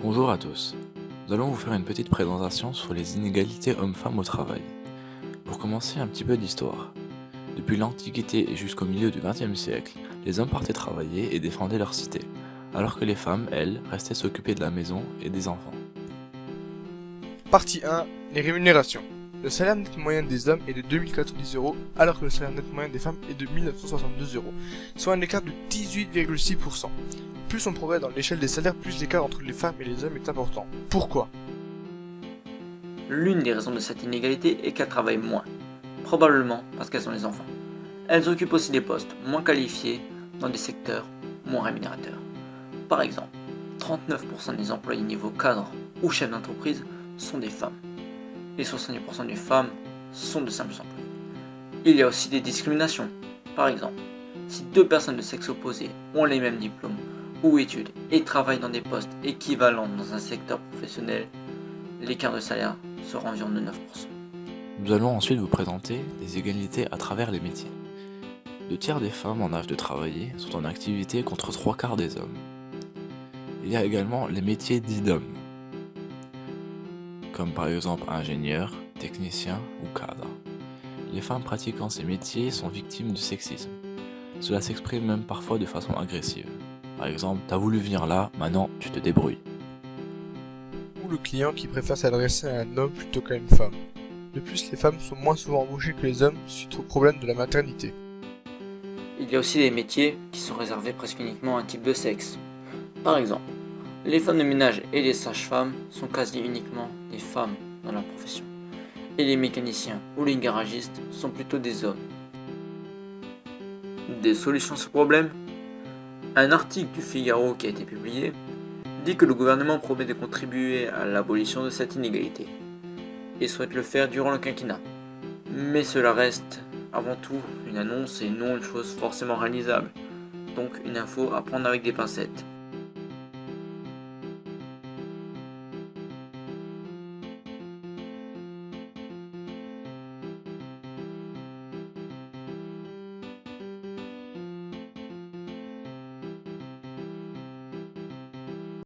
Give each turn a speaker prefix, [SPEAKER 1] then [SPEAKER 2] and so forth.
[SPEAKER 1] Bonjour à tous. Nous allons vous faire une petite présentation sur les inégalités hommes-femmes au travail. Pour commencer, un petit peu d'histoire. Depuis l'Antiquité et jusqu'au milieu du XXe siècle, les hommes partaient travailler et défendaient leur cité, alors que les femmes, elles, restaient s'occuper de la maison et des enfants.
[SPEAKER 2] Partie 1. Les rémunérations. Le salaire net moyen des hommes est de 2090 euros, alors que le salaire net moyen des femmes est de 1962 euros, soit un écart de 18,6%. Plus on progresse dans l'échelle des salaires, plus l'écart entre les femmes et les hommes est important. Pourquoi?
[SPEAKER 3] L'une des raisons de cette inégalité est qu'elles travaillent moins, probablement parce qu'elles ont les enfants. Elles occupent aussi des postes moins qualifiés dans des secteurs moins rémunérateurs. Par exemple, 39% des employés niveau cadre ou chef d'entreprise sont des femmes, et 70% des femmes sont de simples employés. Il y a aussi des discriminations. Par exemple, si deux personnes de sexe opposé ont les mêmes diplômes ou études et travaillent dans des postes équivalents dans un secteur professionnel, l'écart de salaire sera environ de 9%.
[SPEAKER 1] Nous allons ensuite vous présenter les égalités à travers les métiers. 2 tiers des femmes en âge de travailler sont en activité contre 3 quarts des hommes. Il y a également les métiers dits d'hommes, comme par exemple ingénieur, technicien ou cadre. Les femmes pratiquant ces métiers sont victimes du sexisme. Cela s'exprime même parfois de façon agressive. Par exemple, t'as voulu venir là, maintenant tu te débrouilles.
[SPEAKER 2] Ou le client qui préfère s'adresser à un homme plutôt qu'à une femme. De plus, les femmes sont moins souvent embauchées que les hommes suite au problème de la maternité.
[SPEAKER 3] Il y a aussi des métiers qui sont réservés presque uniquement à un type de sexe. Par exemple, les femmes de ménage et les sages-femmes sont quasi uniquement des femmes dans leur profession. Et les mécaniciens ou les garagistes sont plutôt des hommes. Des solutions à ce problème? Un article du Figaro qui a été publié dit que le gouvernement promet de contribuer à l'abolition de cette inégalité et souhaite le faire durant le quinquennat. Mais cela reste avant tout une annonce et non une chose forcément réalisable, donc une info à prendre avec des pincettes.